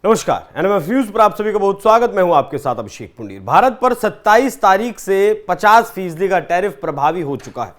नमस्कार, NMF news पर आप सभी का बहुत स्वागत। मैं हूं आपके साथ अभिषेक पुंडीर। भारत पर 27 तारीख से 50% का टैरिफ प्रभावी हो चुका है।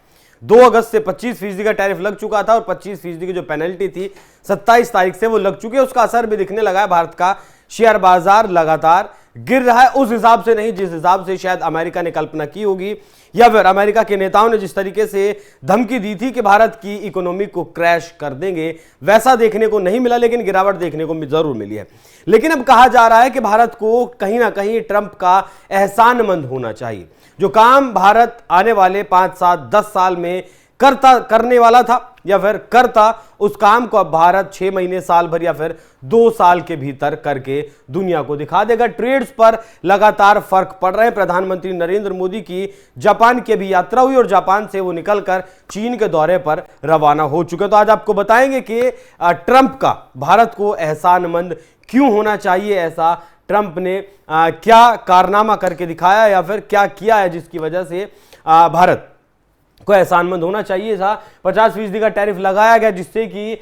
2 अगस्त से 25% का टैरिफ लग चुका था और 25% की जो पेनल्टी थी 27 तारीख से वो लग चुकी है। उसका असर भी दिखने लगा है। भारत का शेयर बाजार लगातार गिर रहा है, उस हिसाब से नहीं जिस हिसाब से शायद अमेरिका ने कल्पना की होगी, या फिर अमेरिका के नेताओं ने जिस तरीके से धमकी दी थी कि भारत की इकोनॉमी को क्रैश कर देंगे, वैसा देखने को नहीं मिला, लेकिन गिरावट देखने को जरूर मिली है। लेकिन अब कहा जा रहा है कि भारत को कहीं ना कहीं ट्रंप का एहसानमंद होना चाहिए। जो काम भारत आने वाले 5, 7, 10 साल में करने वाला था या फिर करता, उस काम को अब भारत 6 महीने, साल भर या फिर 2 साल के भीतर करके दुनिया को दिखा देगा। ट्रेड्स पर लगातार फर्क पड़ रहे हैं। प्रधानमंत्री नरेंद्र मोदी की जापान की भी यात्रा हुई और जापान से वो निकलकर चीन के दौरे पर रवाना हो चुके। तो आज आपको बताएंगे कि ट्रंप का भारत को एहसानमंद क्यों होना चाहिए, ऐसा ट्रंप ने क्या कारनामा करके दिखाया या फिर क्या किया है जिसकी वजह से भारत को एहसानमंद होना चाहिए। 50% का टैरिफ लगाया गया, जिससे कि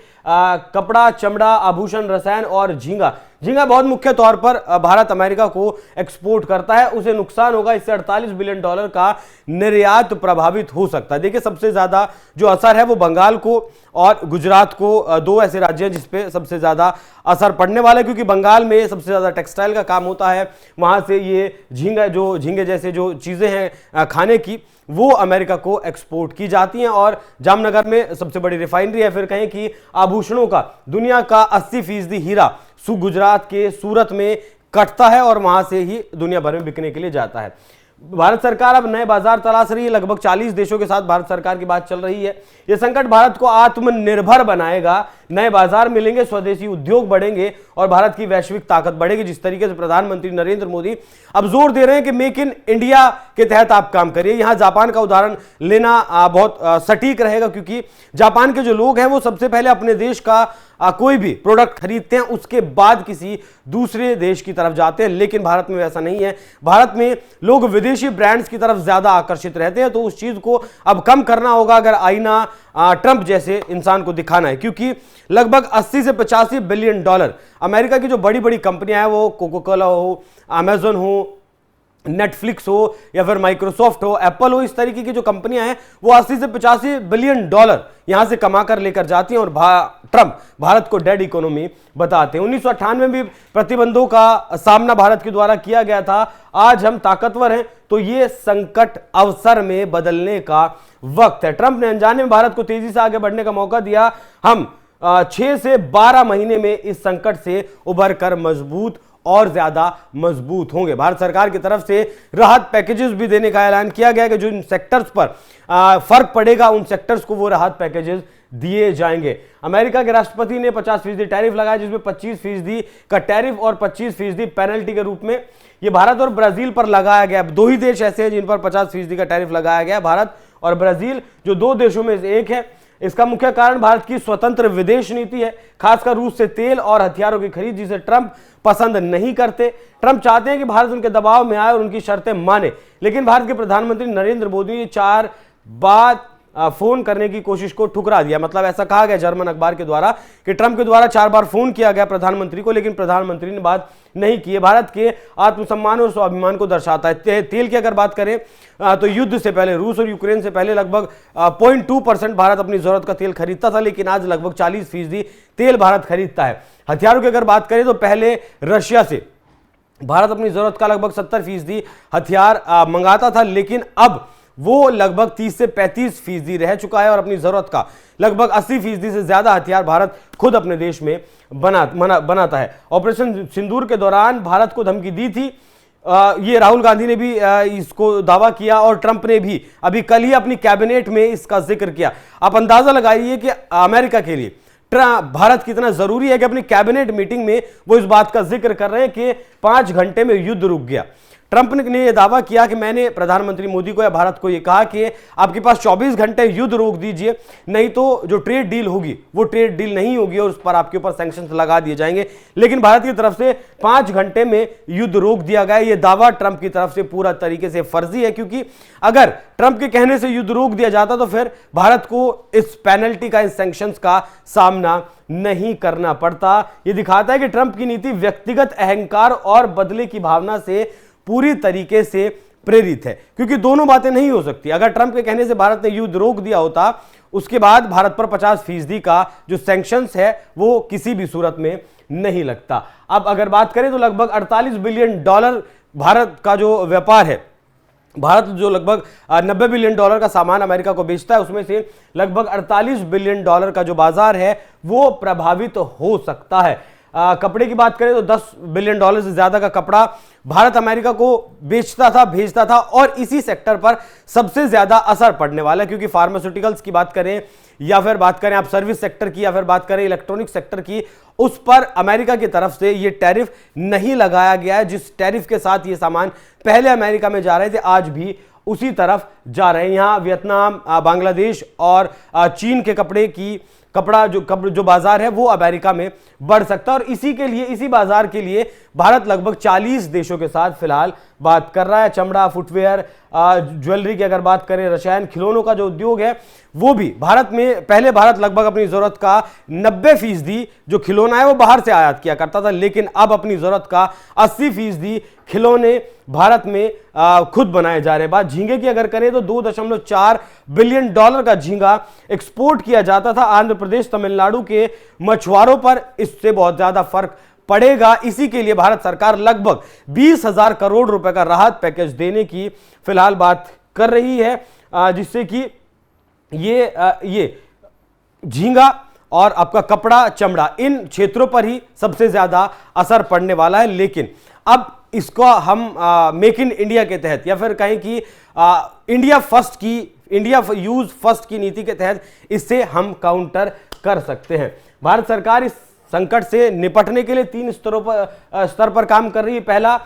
कपड़ा, चमड़ा, आभूषण, रसायन और झींगा बहुत मुख्य तौर पर भारत अमेरिका को एक्सपोर्ट करता है, उसे नुकसान होगा। इससे $48 बिलियन का निर्यात प्रभावित हो सकता है। देखिए, सबसे ज्यादा जो असर है वो बंगाल को और गुजरात को, 2 ऐसे राज्य हैं जिसपे सबसे ज्यादा असर पड़ने वाला है, क्योंकि बंगाल में सबसे ज्यादा टेक्सटाइल का काम होता है। वहां से ये झींगे जैसे जो चीजें हैं खाने की, वो अमेरिका को एक्सपोर्ट की जाती हैं। और जामनगर में सबसे बड़ी रिफाइनरी है। फिर कहें कि आभूषणों का दुनिया का 80% हीरा गुजरात के सूरत में कटता है और वहां से ही दुनिया भर में बिकने के लिए जाता है। भारत सरकार अब नए बाजार तलाश रही है। लगभग 40 देशों के साथ भारत सरकार की बात चल रही है। यह संकट भारत को आत्मनिर्भर बनाएगा, नए बाजार मिलेंगे, स्वदेशी उद्योग बढ़ेंगे और भारत की वैश्विक ताकत बढ़ेगी। जिस तरीके से प्रधानमंत्री नरेंद्र मोदी अब जोर दे रहे हैं कि मेक इन इंडिया के तहत आप काम करिए। यहां जापान का उदाहरण लेना बहुत सटीक रहेगा, क्योंकि जापान के जो लोग हैं वो सबसे पहले अपने देश का कोई भी प्रोडक्ट खरीदते हैं, उसके बाद किसी दूसरे देश की तरफ जाते हैं। लेकिन भारत में वैसा नहीं है। भारत में लोग विदेशी ब्रांड्स की तरफ ज्यादा आकर्षित रहते हैं। तो उस चीज को अब कम करना होगा अगर आईना ट्रंप जैसे इंसान को दिखाना है, क्योंकि लगभग 80 से 85 बिलियन डॉलर अमेरिका की जो बड़ी बड़ी कंपनियां हैं, वो कोका कोला हो, अमेजन हो, नेटफ्लिक्स हो या फिर माइक्रोसॉफ्ट हो, एप्पल हो, इस तरीके की जो कंपनियां हैं वो 80 से 85 बिलियन डॉलर यहां से कमाकर लेकर जाती हैं और ट्रंप भारत को डेड इकोनॉमी बताते हैं। 1998 में भी प्रतिबंधों का सामना भारत के द्वारा किया गया था। आज हम ताकतवर हैं, तो ये संकट अवसर में बदलने का वक्त है। ट्रंप ने अनजाने में भारत को तेजी से आगे बढ़ने का मौका दिया। हम 6 से 12 महीने में इस संकट से उभर कर मजबूत और ज्यादा मजबूत होंगे। भारत सरकार की तरफ से राहत पैकेजेस भी देने का ऐलान किया गया कि जो इन सेक्टर्स पर फर्क पड़ेगा, उन सेक्टर्स को वो राहत पैकेजेस दिए जाएंगे। अमेरिका के राष्ट्रपति ने 50% टैरिफ लगाया, जिसमें 25% का टैरिफ और 25% पेनल्टी के रूप में ये भारत और ब्राजील पर लगाया गया। 2 ही देश ऐसे हैं जिन पर 50% का टैरिफ लगाया गया, भारत और ब्राजील, जो 2 देशों में से एक है। इसका मुख्य कारण भारत की स्वतंत्र विदेश नीति है, खासकर रूस से तेल और हथियारों की खरीद, जिसे ट्रंप पसंद नहीं करते। ट्रंप चाहते हैं कि भारत उनके दबाव में आए और उनकी शर्तें माने, लेकिन भारत के प्रधानमंत्री नरेंद्र मोदी ने 4 बार फोन करने की कोशिश को ठुकरा दिया। मतलब ऐसा कहा गया जर्मन अखबार के द्वारा कि ट्रंप के द्वारा 4 बार फोन किया गया प्रधानमंत्री को, लेकिन प्रधानमंत्री ने बात नहीं की है। भारत के आत्मसम्मान और स्वाभिमान को दर्शाता है। तेल की अगर बात करें तो युद्ध से पहले, रूस और यूक्रेन से पहले लगभग 0.2% भारत अपनी जरूरत का तेल खरीदता था, लेकिन आज लगभग 40% तेल भारत खरीदता है। हथियारों की अगर बात करें तो पहले रशिया से भारत अपनी जरूरत का लगभग 70% हथियार मंगाता था, लेकिन अब वो लगभग 30 से 35% रह चुका है और अपनी जरूरत का लगभग 80% से ज्यादा हथियार भारत खुद अपने देश में बनाता है। ऑपरेशन सिंदूर के दौरान भारत को धमकी दी थी। ये राहुल गांधी ने भी इसको दावा किया और ट्रंप ने भी अभी कल ही अपनी कैबिनेट में इसका जिक्र किया। आप अंदाजा लगाइए कि अमेरिका के लिए भारत कितना जरूरी है कि अपनी कैबिनेट मीटिंग में वो इस बात का जिक्र कर रहे हैं कि 5 घंटे में युद्ध रुक गया। ट्रंप ने यह दावा किया कि मैंने प्रधानमंत्री मोदी को या भारत को यह कहा कि आपके पास 24 घंटे युद्ध रोक दीजिए, नहीं तो जो ट्रेड डील होगी वो ट्रेड डील नहीं होगी और उस पर आपके ऊपर सैंक्शंस लगा दिए जाएंगे। लेकिन भारत की तरफ से 5 घंटे में युद्ध रोक दिया गया। यह दावा ट्रंप की तरफ से पूरा तरीके से फर्जी है, क्योंकि अगर ट्रंप के कहने से युद्ध रोक दिया जाता तो फिर भारत को इस पेनल्टी का, इस सैंक्शंस का सामना नहीं करना पड़ता। यह दिखाता है कि ट्रंप की नीति व्यक्तिगत अहंकार और बदले की भावना से पूरी तरीके से प्रेरित है, क्योंकि दोनों बातें नहीं हो सकती। अगर ट्रंप के कहने से भारत ने युद्ध रोक दिया होता, उसके बाद भारत पर 50% का जो सैंक्शंस है वो किसी भी सूरत में नहीं लगता। अब अगर बात करें तो लगभग $48 बिलियन भारत का जो व्यापार है, भारत जो लगभग $90 बिलियन का सामान अमेरिका को बेचता है, उसमें से लगभग $48 बिलियन का जो बाजार है वो प्रभावित हो सकता है। कपड़े की बात करें तो $10 बिलियन से ज्यादा का कपड़ा भारत अमेरिका को बेचता था, भेजता था, और इसी सेक्टर पर सबसे ज्यादा असर पड़ने वाला है, क्योंकि फार्मास्यूटिकल्स की बात करें या फिर बात करें आप सर्विस सेक्टर की या फिर बात करें इलेक्ट्रॉनिक सेक्टर की, उस पर अमेरिका की तरफ से ये टैरिफ नहीं लगाया गया है। जिस टैरिफ के साथ ये सामान पहले अमेरिका में जा रहे थे, आज भी उसी तरफ जा रहे हैं। यहां वियतनाम, बांग्लादेश और चीन के कपड़ा जो बाजार है वो अमेरिका में बढ़ सकता है, और इसी बाजार के लिए भारत लगभग 40 देशों के साथ फिलहाल बात कर रहा है। चमड़ा, फुटवेयर, ज्वेलरी की अगर बात करें, रसायन, खिलौनों का जो उद्योग है वो भी भारत में, पहले भारत लगभग अपनी जरूरत का 90% जो खिलौना है वो बाहर से आयात किया करता था, लेकिन अब अपनी जरूरत का 80% खिलौने भारत में खुद बनाए जा रहे हैं। बात झींगे की अगर करें तो $2.4 बिलियन का झींगा एक्सपोर्ट किया जाता था आंध्र प्रदेश, तमिलनाडु के मछुआरों पर इससे बहुत ज्यादा फर्क पड़ेगा। इसी के लिए भारत सरकार लगभग 20,000 करोड़ रुपए का राहत पैकेज देने की फिलहाल बात कर रही है, जिससे कि ये झींगा और आपका कपड़ा, चमड़ा, इन क्षेत्रों पर ही सबसे ज्यादा असर पड़ने वाला है। लेकिन अब इसको हम मेक इन इंडिया के तहत या फिर कहें कि इंडिया यूज फर्स्ट की नीति के तहत इससे हम काउंटर कर सकते हैं। भारत सरकार इस संकट से निपटने के लिए 3 स्तर पर काम कर रही है। पहला,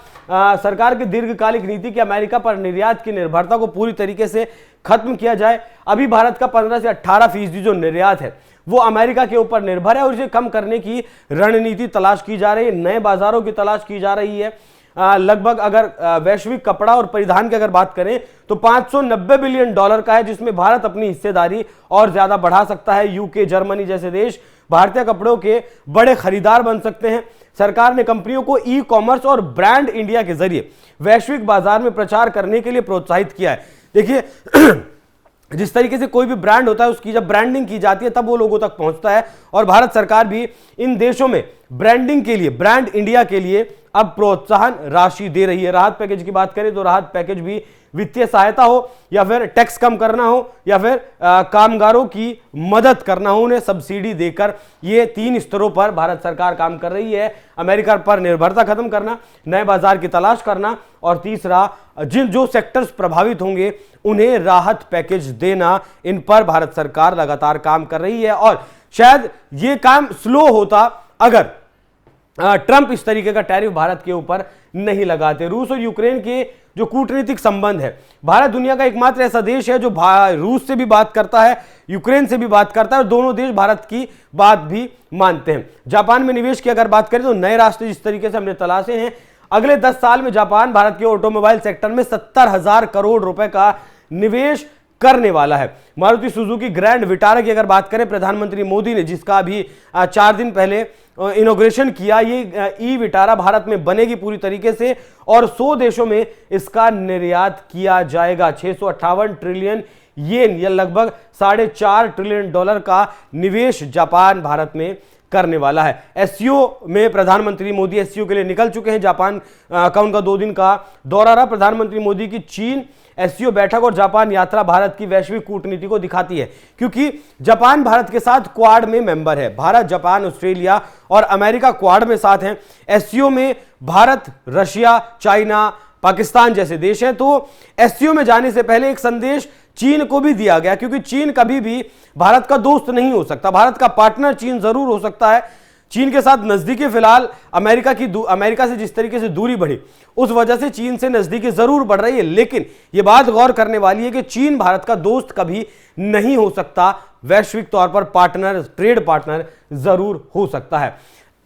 सरकार की दीर्घकालिक नीति कि अमेरिका पर निर्यात की निर्भरता को पूरी तरीके से खत्म किया जाए। अभी भारत का 15 से 18% जो निर्यात है वो अमेरिका के ऊपर निर्भर है, और इसे कम करने की रणनीति तलाश की जा रही है, नए बाजारों की तलाश की जा रही है। लगभग अगर वैश्विक कपड़ा और परिधान की अगर बात करें तो $590 बिलियन का है, जिसमें भारत अपनी हिस्सेदारी और ज्यादा बढ़ा सकता है। यूके, जर्मनी जैसे देश भारतीय कपड़ों के बड़े खरीदार बन सकते हैं। सरकार ने कंपनियों को ई कॉमर्स और ब्रांड इंडिया के जरिए वैश्विक बाजार में प्रचार करने के लिए प्रोत्साहित किया है। देखिए जिस तरीके से कोई भी ब्रांड होता है उसकी जब ब्रांडिंग की जाती है तब वो लोगों तक पहुंचता है, और भारत सरकार भी इन देशों में ब्रांडिंग के लिए, ब्रांड इंडिया के लिए अब प्रोत्साहन राशि दे रही है। राहत पैकेज की बात करें तो राहत पैकेज भी वित्तीय सहायता हो या फिर टैक्स कम करना हो या फिर कामगारों की मदद करना हो, उन्हें सब्सिडी देकर, ये 3 स्तरों पर भारत सरकार काम कर रही है। अमेरिका पर निर्भरता खत्म करना, नए बाजार की तलाश करना, और तीसरा जो सेक्टर्स प्रभावित होंगे उन्हें राहत पैकेज देना। इन पर भारत सरकार लगातार काम कर रही है, और शायद ये काम स्लो होता अगर ट्रंप इस तरीके का टैरिफ भारत के ऊपर नहीं लगाते। रूस और यूक्रेन के जो कूटनीतिक संबंध है, भारत दुनिया का एकमात्र ऐसा देश है जो रूस से भी बात करता है, यूक्रेन से भी बात करता है, और दोनों देश भारत की बात भी मानते हैं। जापान में निवेश की अगर बात करें तो नए रास्ते जिस तरीके से हमने तलाशे हैं, अगले 10 साल में जापान भारत के ऑटोमोबाइल सेक्टर में 70,000 करोड़ रुपए का निवेश करने वाला है। मारुति सुजुकी ग्रैंड विटारा की अगर बात करें, प्रधानमंत्री मोदी ने जिसका अभी 4 दिन पहले इनॉग्रेशन किया, ये ई विटारा भारत में बनेगी पूरी तरीके से, और 100 देशों में इसका निर्यात किया जाएगा। 658 ट्रिलियन येन या लगभग $4.5 ट्रिलियन का निवेश जापान भारत में करने वाला है। एससीओ में प्रधानमंत्री मोदी एससीओ के लिए निकल चुके हैं। जापान का उनका 2 दिन का दौरा रहा। प्रधानमंत्री मोदी की चीन एससीओ बैठक और जापान यात्रा भारत की वैश्विक कूटनीति को दिखाती है, क्योंकि जापान भारत के साथ क्वाड में मेंबर है। भारत, जापान, ऑस्ट्रेलिया और अमेरिका क्वाड में साथ हैं। एससीओ में भारत, रशिया, चाइना, पाकिस्तान जैसे देश हैं। तो एससीओ में जाने से पहले एक संदेश चीन को भी दिया गया, क्योंकि चीन कभी भी भारत का दोस्त नहीं हो सकता, भारत का पार्टनर चीन जरूर हो सकता है। चीन के साथ नजदीकी फिलहाल अमेरिका से जिस तरीके से दूरी बढ़ी उस वजह से चीन से नजदीकी जरूर बढ़ रही है, लेकिन यह बात गौर करने वाली है कि चीन भारत का दोस्त कभी नहीं हो सकता, वैश्विक तौर पर पार्टनर, ट्रेड पार्टनर जरूर हो सकता है।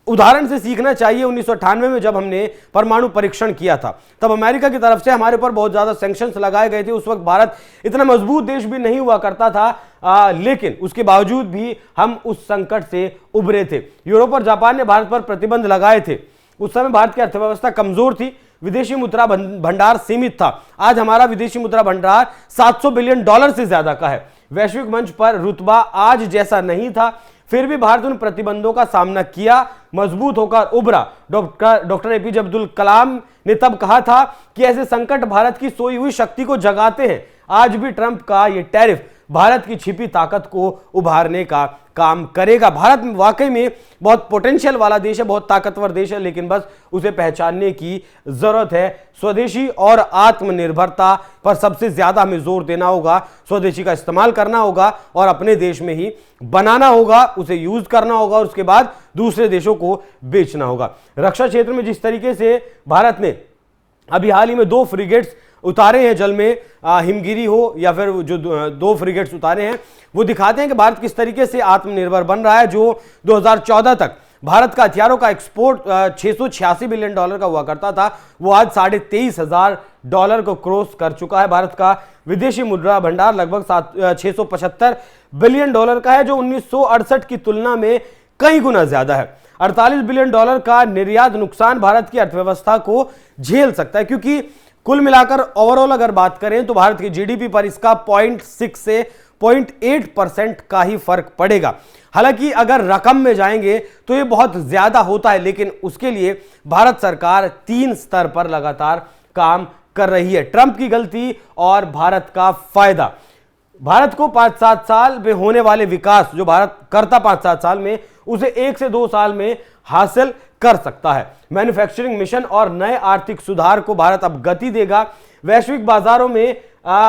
उदाहरण से सीखना चाहिए, 1998 में जब हमने परमाणु परीक्षण किया था तब अमेरिका की तरफ से हमारे ऊपर बहुत ज्यादा सैंक्शंस लगाए गए थे। उस वक्त भारत इतना मजबूत देश भी नहीं हुआ करता था, लेकिन उसके बावजूद भी हम उस संकट से उभरे थे। यूरोप और जापान ने भारत पर प्रतिबंध लगाए थे। उस समय भारत की अर्थव्यवस्था कमजोर थी, विदेशी मुद्रा भंडार सीमित था। आज हमारा विदेशी मुद्रा भंडार $700 बिलियन से ज्यादा का है। वैश्विक मंच पर रुतबा आज जैसा नहीं था, फिर भी भारत उन प्रतिबंधों का सामना किया, मजबूत होकर उभरा। डॉक्टर एपीजे अब्दुल कलाम ने तब कहा था कि ऐसे संकट भारत की सोई हुई शक्ति को जगाते हैं। आज भी ट्रंप का यह टैरिफ भारत की छिपी ताकत को उभारने का काम करेगा। भारत वाकई में बहुत पोटेंशियल वाला देश है, बहुत ताकतवर देश है, लेकिन बस उसे पहचानने की जरूरत है। स्वदेशी और आत्मनिर्भरता पर सबसे ज्यादा हमें जोर देना होगा, स्वदेशी का इस्तेमाल करना होगा और अपने देश में ही बनाना होगा, उसे यूज करना होगा और उसके बाद दूसरे देशों को बेचना होगा। रक्षा क्षेत्र में जिस तरीके से भारत ने अभी हाल ही में 2 फ्रिगेट्स उतारे हैं जल में, हिमगिरी हो या फिर जो 2 फ्रिगेट्स उतारे हैं, वो दिखाते हैं कि भारत किस तरीके से आत्मनिर्भर बन रहा है। जो 2014 तक भारत का हथियारों का एक्सपोर्ट $686 बिलियन का हुआ करता था, वो आज $23,500 को क्रॉस कर चुका है। भारत का विदेशी मुद्रा भंडार लगभग $675 बिलियन का है, जो 1968 की तुलना में कई गुना ज्यादा है। $48 बिलियन का निर्यात नुकसान भारत की अर्थव्यवस्था को झेल सकता है, क्योंकि कुल मिलाकर ओवरऑल अगर बात करें तो भारत की जीडीपी पर इसका 0.6 से 0.8% का ही फर्क पड़ेगा। हालांकि अगर रकम में जाएंगे तो यह बहुत ज्यादा होता है, लेकिन उसके लिए भारत सरकार 3 स्तर पर लगातार काम कर रही है। ट्रंप की गलती और भारत का फायदा। भारत को 5-7 साल में होने वाले विकास जो भारत करता 5-7 साल में, उसे 1 से 2 साल में हासिल कर सकता है। मैन्युफैक्चरिंग मिशन और नए आर्थिक सुधार को भारत अब गति देगा। वैश्विक बाजारों में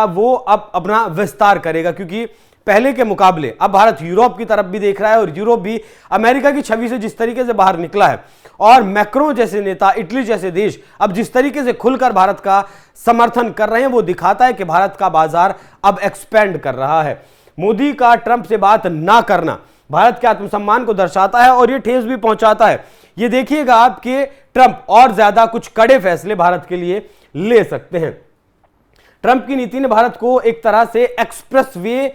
वो अब अपना विस्तार करेगा, क्योंकि पहले के मुकाबले अब भारत यूरोप की तरफ भी देख रहा है और यूरोप भी अमेरिका की छवि से जिस तरीके से बाहर निकला है, और मैक्रो जैसे नेता, इटली जैसे देश अब जिस तरीके से खुलकर भारत का समर्थन कर रहे हैं, वो दिखाता है कि भारत का बाजार अब एक्सपेंड कर रहा है। मोदी का ट्रंप से बात ना करना भारत के आत्मसम्मान को दर्शाता है और यह ठेस भी पहुंचाता है। ये देखिएगा आप कि ट्रंप और ज्यादा कुछ कड़े फैसले भारत के लिए ले सकते हैं। ट्रंप की नीति ने भारत को एक तरह से एक्सप्रेस वे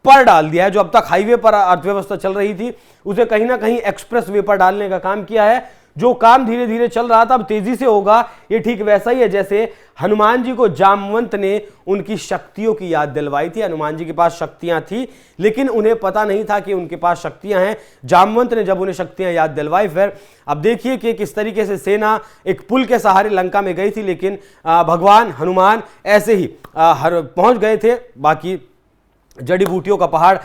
पर डाल दिया है। जो अब तक हाईवे पर अर्थव्यवस्था चल रही थी, उसे कहीं ना कहीं एक्सप्रेस वे पर डालने का काम किया है। जो काम धीरे धीरे चल रहा था अब तेजी से होगा। ये ठीक वैसा ही है जैसे हनुमान जी को जामवंत ने उनकी शक्तियों की याद दिलवाई थी। हनुमान जी के पास शक्तियां थी, लेकिन उन्हें पता नहीं था कि उनके पास शक्तियां हैं। जामवंत ने जब उन्हें शक्तियां याद दिलवाई, फिर अब देखिए कि किस तरीके से सेना एक पुल के सहारे लंका में गई थी, लेकिन भगवान हनुमान ऐसे ही पहुंच गए थे। बाकी जड़ी बूटियों का पहाड़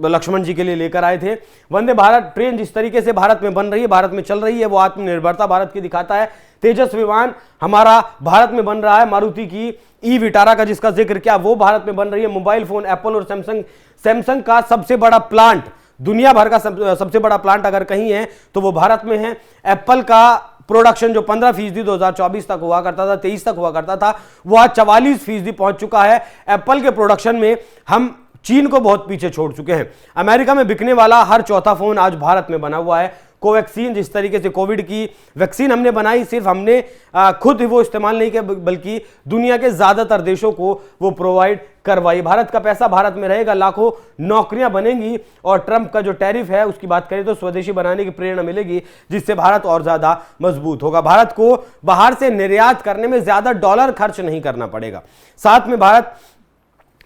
लक्ष्मण जी के लिए लेकर आए थे। वंदे भारत ट्रेन जिस तरीके से भारत में बन रही है, भारत में चल रही है, वो आत्मनिर्भरता भारत की दिखाता है। तेजस विमान हमारा भारत में बन रहा है। मारुति की ई विटारा का जिसका जिक्र किया, वो भारत में बन रही है। मोबाइल फोन एप्पल और सैमसंग का सबसे बड़ा प्लांट, दुनिया भर का सबसे बड़ा प्लांट अगर कहीं है तो वो भारत में है। एप्पल का प्रोडक्शन जो 15% 2024 तक हुआ करता था, 23 तक हुआ करता था, वो आज 44% पहुंच चुका है। एप्पल के प्रोडक्शन में हम चीन को बहुत पीछे छोड़ चुके हैं। अमेरिका में बिकने वाला हर चौथा फोन आज भारत में बना हुआ है। कोवैक्सीन जिस तरीके से कोविड की वैक्सीन हमने बनाई, सिर्फ हमने खुद वो इस्तेमाल नहीं किया, बल्कि दुनिया के ज्यादातर देशों को वो प्रोवाइड करवाई। भारत का पैसा भारत में रहेगा, लाखों नौकरियां बनेंगी और ट्रंप का जो टैरिफ है उसकी बात करें तो स्वदेशी बनाने की प्रेरणा मिलेगी, जिससे भारत और ज्यादा मजबूत होगा। भारत को बाहर से निर्यात करने में ज्यादा डॉलर खर्च नहीं करना पड़ेगा। साथ में भारत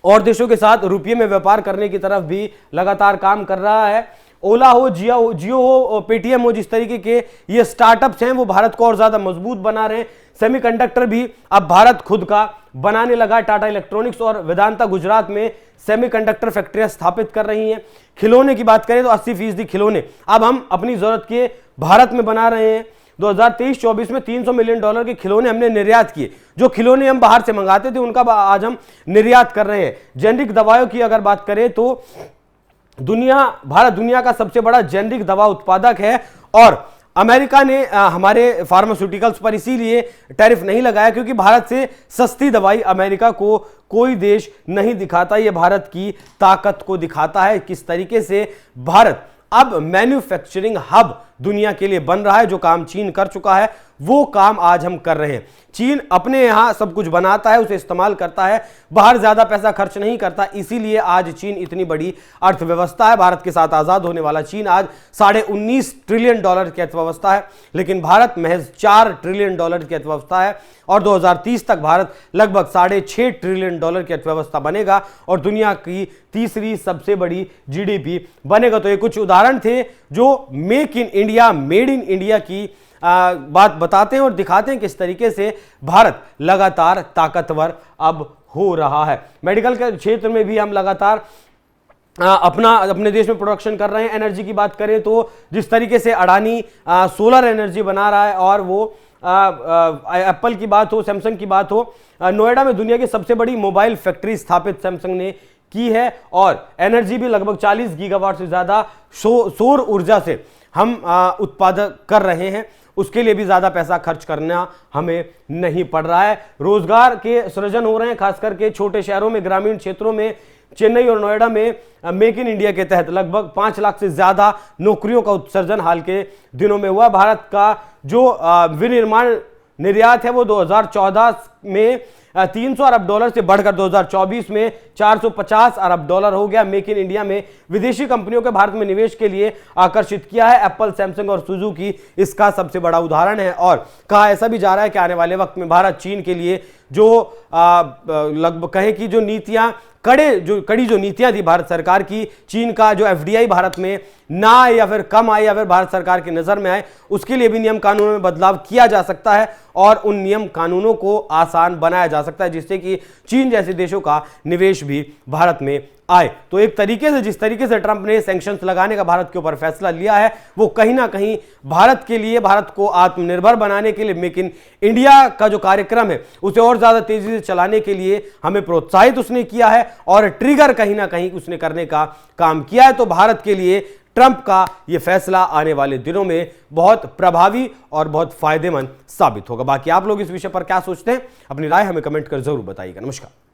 और देशों के साथ रुपये में व्यापार करने की तरफ भी लगातार काम कर रहा है। ओला हो, जियो हो, पेटीएम हो, जिस तरीके के ये स्टार्टअप्स हैं वो भारत को और ज्यादा मजबूत बना रहे हैं। सेमीकंडक्टर भी अब भारत खुद का बनाने लगा। टाटा इलेक्ट्रॉनिक्स और वेदांता गुजरात में सेमीकंडक्टर फैक्ट्रियां स्थापित कर रही हैं। खिलौने की बात करें तो 80% खिलौने अब हम अपनी जरूरत के भारत में बना रहे हैं। 2023-24 में $300 मिलियन के खिलौने हमने निर्यात किए। जो खिलौने हम बाहर से मंगाते थे उनका आज हम निर्यात कर रहे हैं। जेनरिक दवाओं की अगर बात करें तो भारत दुनिया का सबसे बड़ा जेनरिक दवा उत्पादक है और अमेरिका ने हमारे फार्मास्यूटिकल्स पर इसीलिए टैरिफ नहीं लगाया क्योंकि भारत से सस्ती दवाई अमेरिका को कोई देश नहीं दिखाता। यह भारत की ताकत को दिखाता है किस तरीके से भारत अब मैन्युफैक्चरिंग हब दुनिया के लिए बन रहा है। जो काम चीन कर चुका है वो काम आज हम कर रहे हैं। चीन अपने यहां सब कुछ बनाता है, उसे इस्तेमाल करता है, बाहर ज्यादा पैसा खर्च नहीं करता, इसीलिए आज चीन इतनी बड़ी अर्थव्यवस्था है। भारत के साथ आजाद होने वाला चीन आज $19.5 ट्रिलियन की अर्थव्यवस्था है, लेकिन भारत महज $4 ट्रिलियन की अर्थव्यवस्था है और 2030 तक भारत लगभग $6.5 ट्रिलियन की अर्थव्यवस्था बनेगा और दुनिया की तीसरी सबसे बड़ी जीडीपी बनेगा। तो ये कुछ उदाहरण थे जो make in India, made in India की बात बताते हैं और दिखाते हैं किस तरीके से भारत लगातार ताकतवर अब हो रहा है। मेडिकल के क्षेत्र में भी हम लगातार अपने देश में प्रोडक्शन कर रहे हैं। एनर्जी की बात करें तो जिस तरीके से अडानी सोलर एनर्जी बना रहा है और वो एप्पल की बात हो, सैमसंग की बात हो, नोएडा में दुनिया की सबसे बड़ी मोबाइल फैक्ट्री स्थापित सैमसंग ने की है और एनर्जी भी लगभग 40 गीगावाट से ज्यादा सौर ऊर्जा से हम उत्पादन कर रहे हैं। उसके लिए भी ज्यादा पैसा खर्च करना हमें नहीं पड़ रहा है। रोजगार के सृजन हो रहे हैं, खास करके छोटे शहरों में, ग्रामीण क्षेत्रों में। चेन्नई और नोएडा में मेक इन इंडिया के तहत लगभग 5 लाख से ज्यादा नौकरियों का उत्सर्जन हाल के दिनों में हुआ। भारत का जो विनिर्माण निर्यात है वो 2014 में $300 अरब से बढ़कर 2024 में $450 अरब हो गया। मेक इन इंडिया में विदेशी कंपनियों के भारत में निवेश के लिए आकर्षित किया है। एप्पल, सैमसंग और सुजुकी इसका सबसे बड़ा उदाहरण है और कहा ऐसा भी जा रहा है कि आने वाले वक्त में भारत चीन के लिए जो लगभग कहें कि जो नीतियां कड़ी जो नीतियां थी भारत सरकार की, चीन का जो एफडीआई भारत में ना आए या फिर कम आए या फिर भारत सरकार की नजर में आए, उसके लिए भी नियम कानूनों में बदलाव किया जा सकता है और उन नियम कानूनों को आसान बनाया जा सकता है जिससे कि चीन जैसे देशों का निवेश भी भारत में आए। तो एक तरीके से जिस तरीके से ट्रंप ने सैंक्शंस लगाने का भारत के ऊपर फैसला लिया है वो कहीं ना कहीं भारत के लिए, भारत को आत्मनिर्भर बनाने के लिए, मेक इन इंडिया का जो कार्यक्रम है उसे और ज्यादा तेजी से चलाने के लिए हमें प्रोत्साहित उसने किया है और ट्रिगर कहीं ना कहीं उसने करने का काम किया है। तो भारत के लिए ट्रंप का यह फैसला आने वाले दिनों में बहुत प्रभावी और बहुत फायदेमंद साबित होगा। बाकी आप लोग इस विषय पर क्या सोचते हैं, अपनी राय हमें कमेंट कर जरूर बताइएगा। नमस्कार।